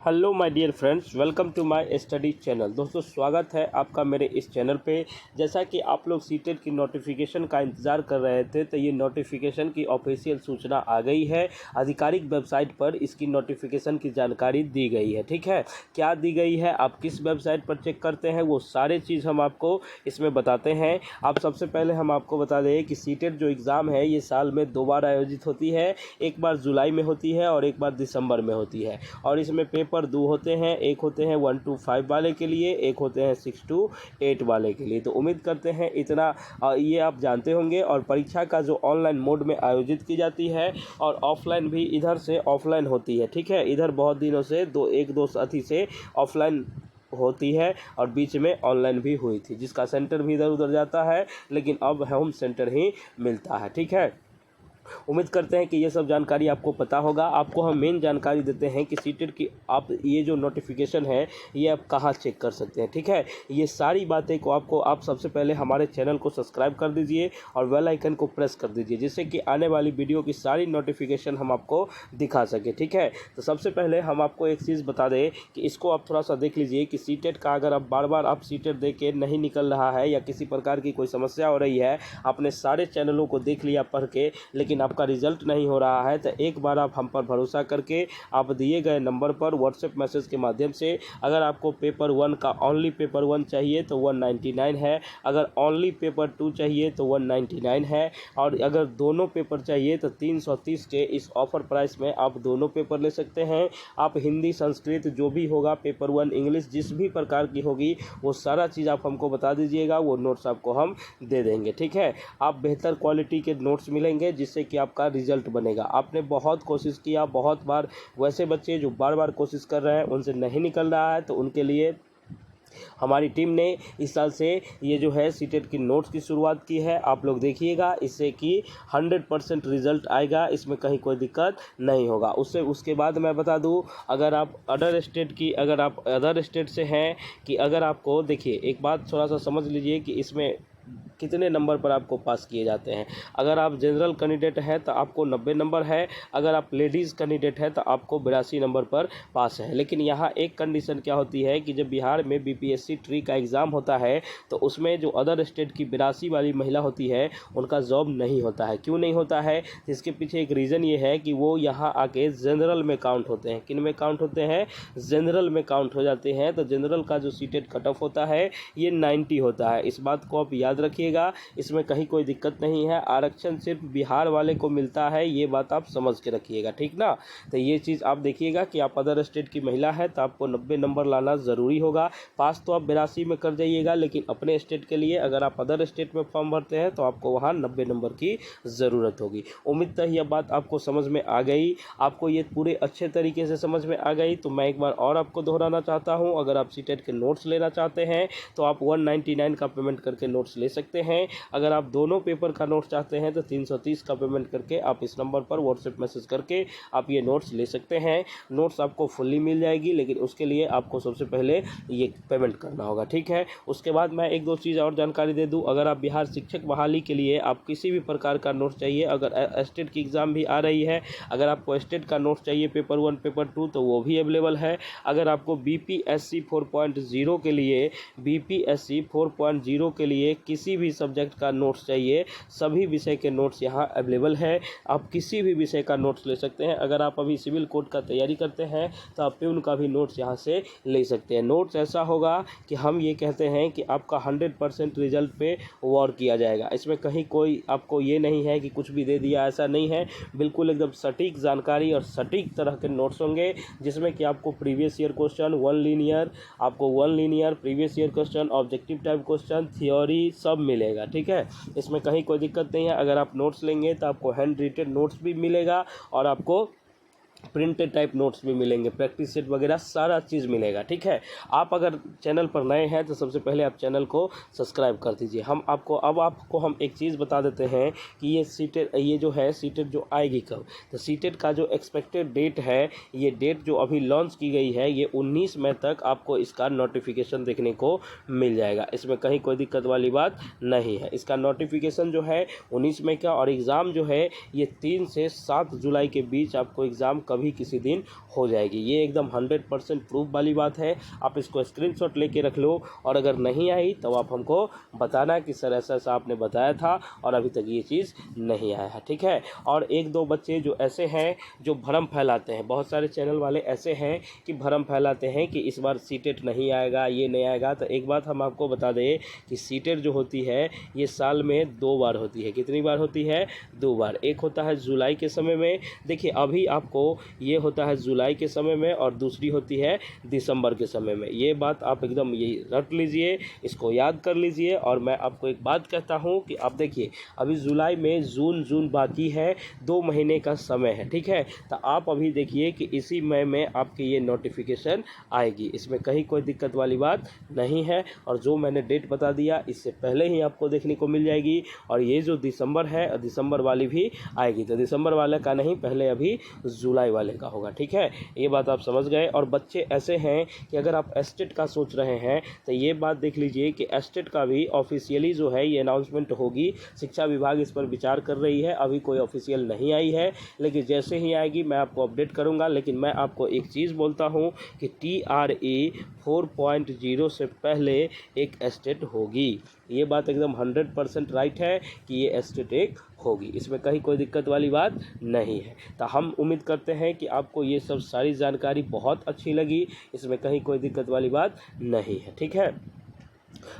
Hello my dear friends, welcome to my study channel. दोस्तों, स्वागत है आपका मेरे इस चैनल पे। जैसा कि आप लोग सीटेट की नोटिफिकेशन का इंतज़ार कर रहे थे, तो ये नोटिफिकेशन की ऑफिशियल सूचना आ गई है। आधिकारिक वेबसाइट पर इसकी नोटिफिकेशन की जानकारी दी गई है। ठीक है, क्या दी गई है, आप किस वेबसाइट पर चेक करते हैं, वो सारे चीज़ हम आपको इसमें बताते हैं। आप सबसे पहले हम आपको बता दें कि सीटेट जो एग्ज़ाम है ये साल में 2 बार आयोजित होती है। एक बार जुलाई में होती है और एक बार दिसंबर में होती है। और इसमें पेपर 2 होते हैं, एक होते हैं 1 to 5 वाले के लिए, एक होते हैं 6 to 8 वाले के लिए। तो उम्मीद करते हैं इतना ये आप जानते होंगे। और परीक्षा का जो ऑनलाइन मोड में आयोजित की जाती है और ऑफलाइन भी इधर से ऑफलाइन होती है। ठीक है, इधर बहुत दिनों से एक दो साथी से ऑफलाइन होती है और बीच में ऑनलाइन भी हुई थी, जिसका सेंटर भी इधर उधर जाता है, लेकिन अब होम सेंटर ही मिलता है। ठीक है, उम्मीद करते हैं कि ये सब जानकारी आपको पता होगा। आपको हम मेन जानकारी देते हैं कि सीटेट की आप ये जो नोटिफिकेशन है ये आप कहाँ चेक कर सकते हैं। ठीक है, ये सारी बातें को आप सबसे पहले हमारे चैनल को सब्सक्राइब कर दीजिए और बेल आइकन को प्रेस कर दीजिए, जिससे कि आने वाली वीडियो की सारी नोटिफिकेशन हम आपको दिखा सकें। ठीक है, तो सबसे पहले हम आपको एक चीज़ बता दें कि इसको आप थोड़ा सा देख लीजिए कि सीटेट का अगर आप बार बार आप सीटेट दे के नहीं निकल रहा है या किसी प्रकार की कोई समस्या हो रही है, आपने सारे चैनलों को देख लिया पढ़ के, लेकिन आपका रिजल्ट नहीं हो रहा है, तो एक बार आप हम पर भरोसा करके आप दिए गए नंबर पर व्हाट्सएप मैसेज के माध्यम से, अगर आपको पेपर 1 का ओनली पेपर 1 चाहिए तो 199 है, अगर ओनली पेपर 2 चाहिए तो 199 है, और अगर दोनों पेपर चाहिए तो 330 के इस ऑफर प्राइस में आप दोनों पेपर ले सकते हैं। आप हिंदी संस्कृत जो भी होगा, पेपर 1 इंग्लिश जिस भी प्रकार की होगी, वो सारा चीज़ आप हमको बता दीजिएगा, वो नोट्स आपको हम दे देंगे। ठीक है, आप बेहतर क्वालिटी के नोट्स मिलेंगे, जिससे कि आपका रिजल्ट बनेगा। आपने बहुत कोशिश किया, बहुत बार वैसे बच्चे जो बार बार कोशिश कर रहे हैं उनसे नहीं निकल रहा है, तो उनके लिए हमारी टीम ने इस साल से ये जो है सीटेट की नोट्स की शुरुआत की है। आप लोग देखिएगा, इससे कि 100% रिजल्ट आएगा, इसमें कहीं कोई दिक्कत नहीं होगा। उसके बाद मैं बता दूं, अगर आप अदर स्टेट से हैं, कि अगर आपको देखिए एक बात थोड़ा सा समझ लीजिए कि इसमें कितने नंबर पर आपको पास किए जाते हैं। अगर आप जनरल कैंडिडेट हैं तो आपको 90 नंबर है, अगर आप लेडीज़ कैंडिडेट हैं तो आपको 82 नंबर पर पास है। लेकिन यहाँ एक कंडीशन क्या होती है कि जब बिहार में बीपीएससी ट्री का एग्ज़ाम होता है, तो उसमें जो अदर स्टेट की 82 वाली महिला होती है उनका जॉब नहीं होता है। क्यों नहीं होता है? इसके पीछे एक रीज़न ये है कि वो यहाँ आके जनरल में काउंट होते हैं। किन में काउंट होते हैं? जनरल में काउंट हो जाते हैं। तो जनरल का जो सीटेट कट ऑफ होता है ये 90 होता है। इस बात को आप याद रखिएगा, इसमें कहीं कोई दिक्कत नहीं है। आरक्षण सिर्फ बिहार वाले को मिलता है, ये बात आप समझ के रखिएगा। ठीक ना? तो ये चीज़ आप देखिएगा कि आप अदर स्टेट की महिला है तो आपको 90 नंबर लाना ज़रूरी होगा। पास तो आप 82 में कर जाइएगा, लेकिन अपने स्टेट के लिए अगर आप अदर स्टेट में फॉर्म भरते हैं तो आपको वहाँ 90 नंबर की ज़रूरत होगी। उम्मीद है यह बात आपको समझ में आ गई। आपको ये पूरे अच्छे तरीके से समझ में आ गई तो मैं एक बार और आपको दोहराना चाहता हूँ, अगर आप सीटेट के नोट्स लेना चाहते हैं तो आप 199 का पेमेंट करके नोट्स ले सकते हैं। अगर आप दोनों पेपर का नोट्स चाहते हैं तो 330 का पेमेंट करके आप इस नंबर पर व्हाट्सएप मैसेज करके आप ये नोट्स ले सकते हैं। नोट्स आपको फुल्ली मिल जाएगी, लेकिन उसके लिए आपको सबसे पहले ये पेमेंट करना होगा। ठीक है, उसके बाद मैं एक दो चीज़ और जानकारी दे दूं। अगर आप बिहार शिक्षक बहाली के लिए आप किसी भी प्रकार का नोट्स चाहिए, अगर स्टेट की एग्ज़ाम भी आ रही है, अगर आपको स्टेट का नोट्स चाहिए पेपर 1 पेपर 2 तो वो भी अवेलेबल है। अगर आपको बीपीएससी 4.0 के लिए किसी भी सब्जेक्ट का नोट्स चाहिए, सभी विषय के नोट्स यहाँ अवेलेबल है। आप किसी भी विषय का नोट्स ले सकते हैं। अगर आप अभी सिविल कोड का तैयारी करते हैं तो आप प्यून का भी नोट्स यहाँ से ले सकते हैं। नोट्स ऐसा होगा कि हम ये कहते हैं कि आपका 100% रिजल्ट पे वॉर किया जाएगा। इसमें कहीं कोई आपको ये नहीं है कि कुछ भी दे दिया, ऐसा नहीं है। बिल्कुल एकदम सटीक जानकारी और सटीक तरह के नोट्स होंगे, जिसमें कि आपको previous year question, one linear previous year question, objective type question, theory सब मिलेगा। ठीक है, इसमें कहीं कोई दिक्कत नहीं है। अगर आप नोट्स लेंगे तो आपको हैंड रिटेन नोट्स भी मिलेगा और आपको प्रिंटेड टाइप नोट्स भी मिलेंगे, प्रैक्टिस सेट वगैरह सारा चीज़ मिलेगा। ठीक है, आप अगर चैनल पर नए हैं तो सबसे पहले आप चैनल को सब्सक्राइब कर दीजिए। हम एक चीज़ बता देते हैं कि ये जो है सीटेट जो आएगी कब। तो सीटेट का जो एक्सपेक्टेड डेट है, ये डेट जो अभी लॉन्च की गई है, ये 19 मई तक आपको इसका नोटिफिकेशन देखने को मिल जाएगा। इसमें कहीं कोई दिक्कत वाली बात नहीं है। इसका नोटिफिकेशन जो है 19 मई का, और एग्ज़ाम जो है ये 3 से 7 जुलाई के बीच आपको एग्ज़ाम कभी किसी दिन हो जाएगी। ये एकदम 100% प्रूफ वाली बात है। आप इसको स्क्रीनशॉट लेके रख लो, और अगर नहीं आई तो आप हमको बताना कि सर ऐसा ऐसा आपने बताया था और अभी तक ये चीज़ नहीं आया है, ठीक है। और एक दो बच्चे जो ऐसे हैं जो भ्रम फैलाते हैं, बहुत सारे चैनल वाले ऐसे हैं कि भ्रम फैलाते हैं कि इस बार सीटेट नहीं आएगा, ये नहीं आएगा। तो एक बात हम आपको बता दें कि सीटेट जो होती है ये साल में 2 बार होती है। कितनी बार होती है? 2 बार। एक होता है जुलाई के समय में, देखिए अभी आपको ये होता है जुलाई के समय में, और दूसरी होती है दिसंबर के समय में। ये बात आप एकदम यही रट लीजिए, इसको याद कर लीजिए। और मैं आपको एक बात कहता हूँ कि आप देखिए अभी जुलाई में जून बाकी है, 2 महीने का समय है, ठीक है। तो आप अभी देखिए कि इसी मई में आपकी ये नोटिफिकेशन आएगी, इसमें कहीं कोई दिक्कत वाली बात नहीं है। और जो मैंने डेट बता दिया इससे पहले ही आपको देखने को मिल जाएगी। और ये जो दिसंबर है, दिसंबर वाली भी आएगी। तो दिसंबर वाले का नहीं, पहले अभी जुलाई वाले का होगा, ठीक है। ये बात आप समझ गए। और बच्चे ऐसे हैं कि अगर आप एस्टेट का सोच रहे हैं तो ये बात देख लीजिए कि एस्टेट का भी ऑफिशियली जो है ये अनाउंसमेंट होगी। शिक्षा विभाग इस पर विचार कर रही है, अभी कोई ऑफिशियल नहीं आई है, लेकिन जैसे ही आएगी मैं आपको अपडेट करूंगा। लेकिन मैं आपको एक चीज़ बोलता हूं कि TRE 4.0 से पहले एक एस्टेट होगी। ये बात एकदम 100% राइट है कि ये एस्टेट एक होगी, इसमें कहीं कोई दिक्कत वाली बात नहीं है। तो हम उम्मीद करते हैं कि आपको ये सब सारी जानकारी बहुत अच्छी लगी, इसमें कहीं कोई दिक्कत वाली बात नहीं है, ठीक है।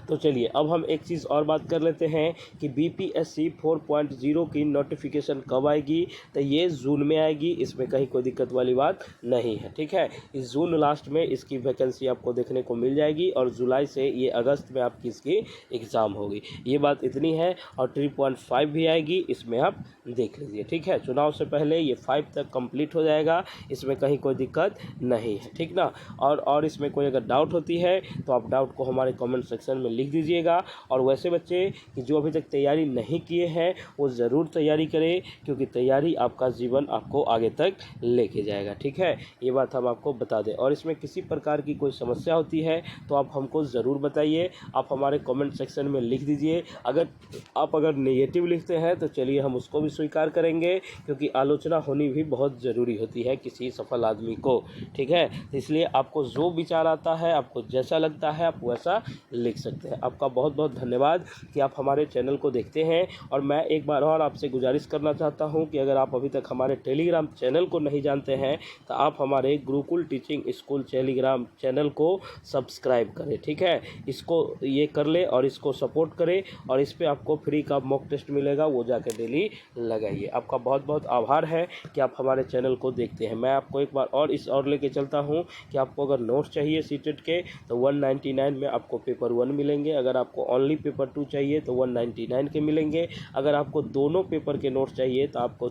तो चलिए अब हम एक चीज़ और बात कर लेते हैं कि BPSC 4.0 की नोटिफिकेशन कब आएगी। तो ये जून में आएगी, इसमें कहीं कोई दिक्कत वाली बात नहीं है, ठीक है। इस जून लास्ट में इसकी वैकेंसी आपको देखने को मिल जाएगी, और जुलाई से ये अगस्त में आपकी इसकी एग्ज़ाम होगी। ये बात इतनी है। और 3.5 भी आएगी, इसमें आप देख लीजिए, ठीक है। चुनाव से पहले ये 5 तक कंप्लीट हो जाएगा, इसमें कहीं कोई दिक्कत नहीं है, ठीक ना। और इसमें कोई अगर डाउट होती है तो आप डाउट को हमारे कमेंट सेक्शन में लिख दीजिएगा। और वैसे बच्चे कि जो अभी तक तैयारी नहीं किए हैं वो ज़रूर तैयारी करें, क्योंकि तैयारी आपका जीवन आपको आगे तक लेके जाएगा, ठीक है। ये बात हम आपको बता दें। और इसमें किसी प्रकार की कोई समस्या होती है तो आप हमको ज़रूर बताइए, आप हमारे कमेंट सेक्शन में लिख दीजिए। अगर नेगेटिव लिखते हैं तो चलिए हम उसको भी स्वीकार करेंगे, क्योंकि आलोचना होनी भी बहुत ज़रूरी होती है किसी सफल आदमी को, ठीक है। इसलिए आपको जो विचार आता है, आपको जैसा लगता है आप वैसा लिख सकते हैं। आपका बहुत बहुत धन्यवाद कि आप हमारे चैनल को देखते हैं। और मैं एक बार और आपसे गुजारिश करना चाहता हूं कि अगर आप अभी तक हमारे टेलीग्राम चैनल को नहीं जानते हैं तो आप हमारे Gurukul teaching school Telegram channel को सब्सक्राइब करें, ठीक है। इसको ये कर ले और इसको सपोर्ट करें, और इस पर आपको फ्री का मॉक टेस्ट मिलेगा, वो जाकर डेली लगाइए। आपका बहुत बहुत आभार है कि आप हमारे चैनल को देखते हैं। मैं आपको एक बार और लेके चलता हूँ कि आपको अगर नोट्स चाहिए सीटेट के तो 199 में आपको पेपर 1 मिलेंगे। अगर आपको ओनली पेपर 2 चाहिए तो 199 के मिलेंगे। अगर आपको दोनों पेपर के नोट्स चाहिए तो आपको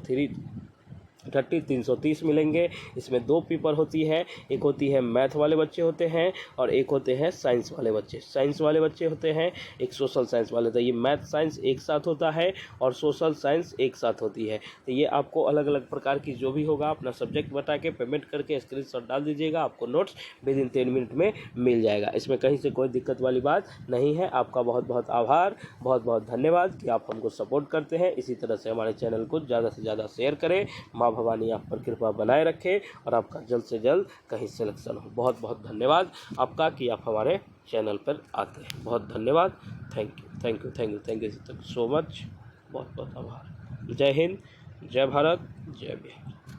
330 मिलेंगे। इसमें 2 पेपर होती है, एक होती है मैथ वाले बच्चे होते हैं और एक होते हैं साइंस वाले बच्चे। साइंस वाले बच्चे होते हैं, एक सोशल साइंस वाले। तो ये मैथ साइंस एक साथ होता है और सोशल साइंस एक साथ होती है। तो ये आपको अलग अलग प्रकार की जो भी होगा अपना सब्जेक्ट बता के पेमेंट करके स्क्रीनशॉट डाल दीजिएगा, आपको नोट्स विदिन 10 मिनट में मिल जाएगा। इसमें कहीं से कोई दिक्कत वाली बात नहीं है। आपका बहुत बहुत आभार, बहुत बहुत धन्यवाद कि आप हमको सपोर्ट करते हैं। इसी तरह से हमारे चैनल को ज़्यादा से ज़्यादा शेयर करें। माँ भवानी आप पर कृपा बनाए रखे और आपका जल्द से जल्द कहीं सिलेक्शन हो। बहुत बहुत धन्यवाद आपका कि आप हमारे चैनल पर आते हैं। बहुत धन्यवाद। Thank you so much. बहुत बहुत आभार। जय हिंद, जय भारत, जय बिहार।